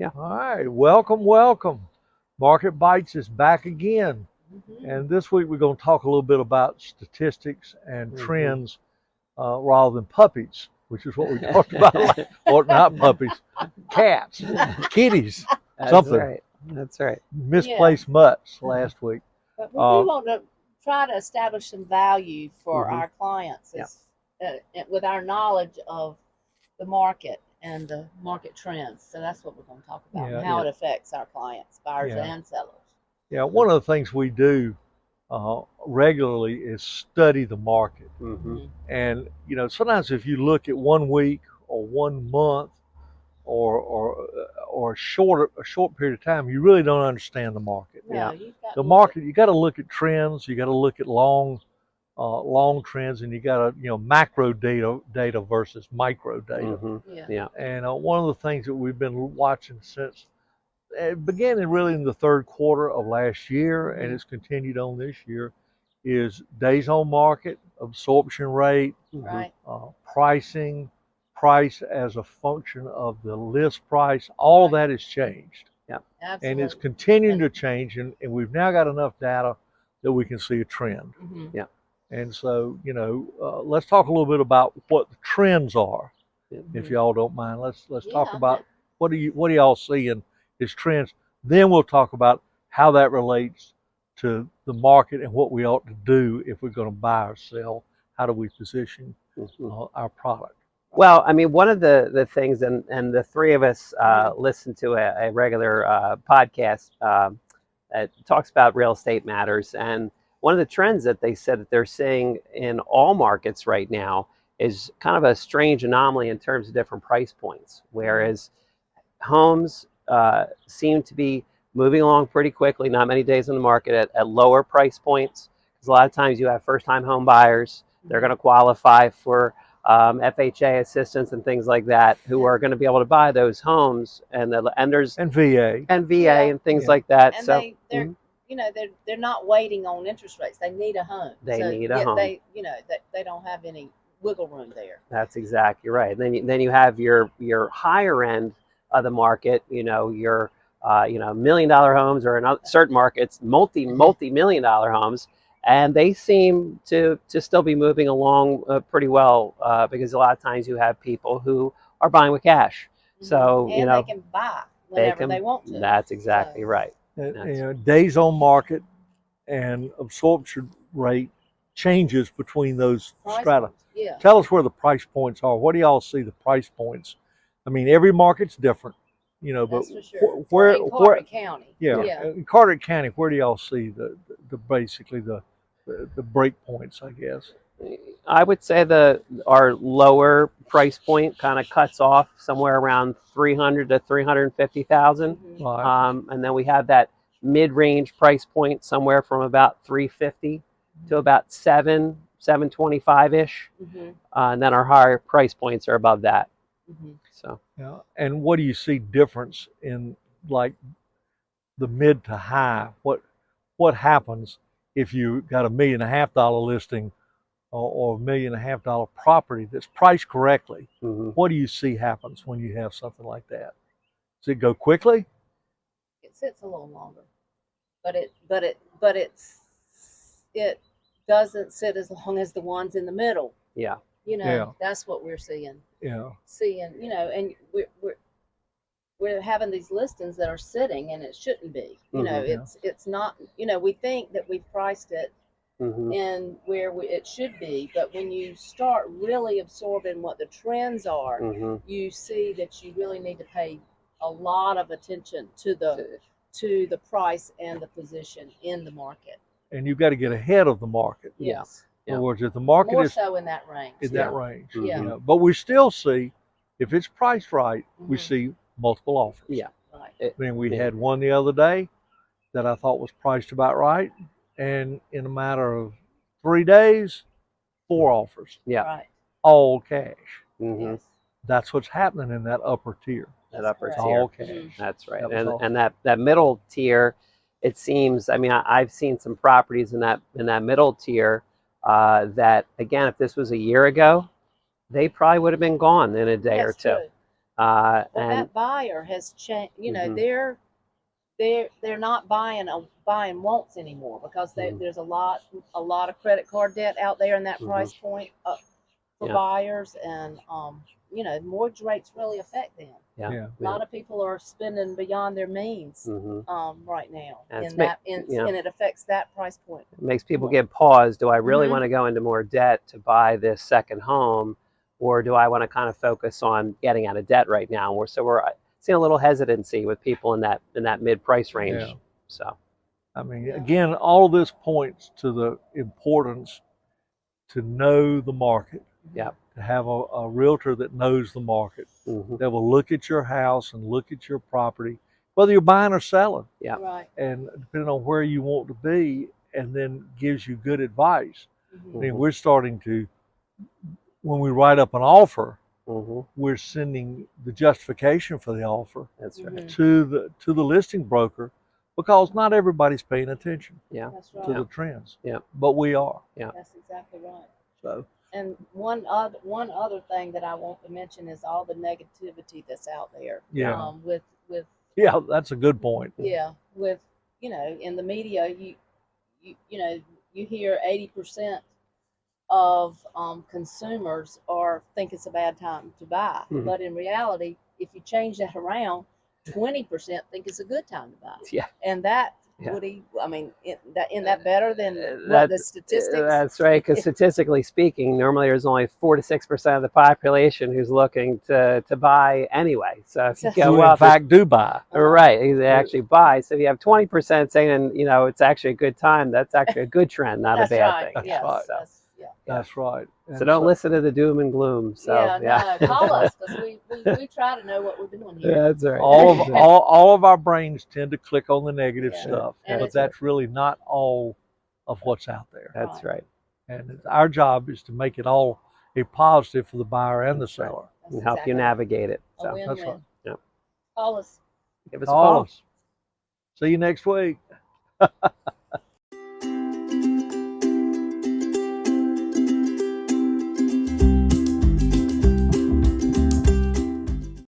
Yeah. All right, welcome. Market Bites is back again. And this week we're going to talk a little bit about statistics and trends rather than puppies, which is what we talked about, or not puppies, cats, kitties, That's something. right. That's right. Misplaced mutts last week. But we do want to try to establish some value for Mhm. our clients Yeah. with our knowledge of the market and the market trends. So that's what we're going to talk about and how it affects our clients, buyers and sellers. Yeah, one of the things we do regularly is study the market. And sometimes if you look at 1 week or 1 month or a short period of time, you really don't understand the market. No, The market, you got to look at trends, you got to look at long trends, and you got to macro data versus micro data. Yeah. And one of the things that we've been watching since it began really in the third quarter of last year, and it's continued on this year, is days on market, absorption rate, Right. pricing, price as a function of the list price. All that has changed. Yeah. Absolutely. And it's continuing to change, and we've now got enough data that we can see a trend. Yeah. And so, let's talk a little bit about what the trends are, if y'all don't mind. Let's talk about what do y'all seeing as trends. Then we'll talk about how that relates to the market and what we ought to do if we're going to buy or sell. How do we position our product? Well, I mean, one of the things, and the three of us listen to a regular podcast that talks about real estate matters. And one of the trends that they said that they're seeing in all markets right now is kind of a strange anomaly in terms of different price points, whereas homes seem to be moving along pretty quickly, not many days on the market at lower price points. Because a lot of times you have first-time home buyers, they're going to qualify for FHA assistance and things like that, who are going to be able to buy those homes, and there's VA and things like that. And so they're not waiting on interest rates. They need a home. They need a home. They don't have any wiggle room there. That's exactly right. Then you have your higher end of the market. Your $1 million homes, or in certain markets, multi-million dollar homes, and they seem to still be moving along pretty well because a lot of times you have people who are buying with cash. So and they can buy whenever they want to. That's exactly right. Days on market and absorption rate changes between those strata. Yeah. Tell us where the price points are. What do y'all see the price points? I mean, every market's different, but That's for sure. where in Carteret County. in Carteret County, where do y'all see the basically the break points, I guess? I would say our lower price point kind of cuts off somewhere around 300 to 350,000, and then we have that mid-range price point somewhere from about 350 to about 725 ish, and then our higher price points are above that. So and what do you see difference in like the mid to high? What happens if you got $1.5 million listing or $1.5 million property that's priced correctly? What do you see happens when you have something like that? Does it go quickly? It sits a little longer, but it doesn't sit as long as the ones in the middle. That's what we're seeing. And we're having these listings that are sitting, and it shouldn't be. It's not. We think that we've priced it in where it should be, but when you start really absorbing what the trends are, you see that you really need to pay a lot of attention to the price and the position in the market. And you've got to get ahead of the market. Yes. In other words, if the market more is so in that range. But we still see, if it's priced right, we see multiple offers. Right. I mean, we had one the other day that I thought was priced about right, and in a matter of 3 days, 4 offers. Right. All cash. Yes. That's what's happening in that upper tier. That upper It's tier. all cash. That's right. That And that middle tier, it seems. I mean, I've seen some properties in that middle tier that, again, if this was a year ago, they probably would have been gone in a day or two. True. Well, and that buyer has changed. You know, mhm, they're not buying wants anymore because mhm, there's a lot of credit card debt out there in that mhm, price point for yeah, buyers, and you know, mortgage rates really affect them. yeah, Yeah. A lot of people are spending beyond their means hmm right now, and and it affects that price point. it makes people get pause. Do I really Mm-hmm. want to go into more debt to buy this second home, or do I want to kind of focus on getting out of debt right now? We're seeing a little hesitancy with people in that mid price range. Yeah. So I mean, again, all of this points to the importance to know the market, yeah, to have a realtor that knows the market, hmm that will look at your house and look at your property, whether you're buying or selling, yeah, Right. and depending on where you want to be, and then gives you good advice. Mm-hmm. I mean, hmm we're starting to, when we write up an offer, hmm we're sending the justification for the offer that's right. Mm-hmm. to the listing broker, because not everybody's paying attention Yeah, That's to right. the trends, yeah, but we are. yeah, That's exactly right. So And one other thing that I want to mention is all the negativity that's out there. yeah, With yeah, that's a good point. yeah, with, you know, in the media, you know, you hear 80% of consumers are think it's a bad time to buy, Mhm. but in reality, if you change that around, 20% think it's a good time to buy, yeah. and that Yeah. Woody, I mean, isn't that better than what That the statistics? that's right. Because statistically speaking, normally there's only 4 to 6% of the population who's looking to buy anyway. So if you Who go in up, fact do buy. right, they actually buy. So if you have 20% saying, you know, it's actually a good time, that's actually a good trend, not a That's bad right. thing. That's Yes. right. So Yeah. That's right. so And don't listen to the doom and gloom. So Yeah. yeah, No. Call us because we try to know what we're doing here. that's right. all of our brains tend to click on the negative Yeah. stuff, And but it's that's really not all of what's out there. That's right. And our job is to make it all a positive for the buyer and the That's right. seller. That's And help you exactly right. navigate it. A So win-win. That's right. yeah, Call us. give us a Call call. us. See you next week.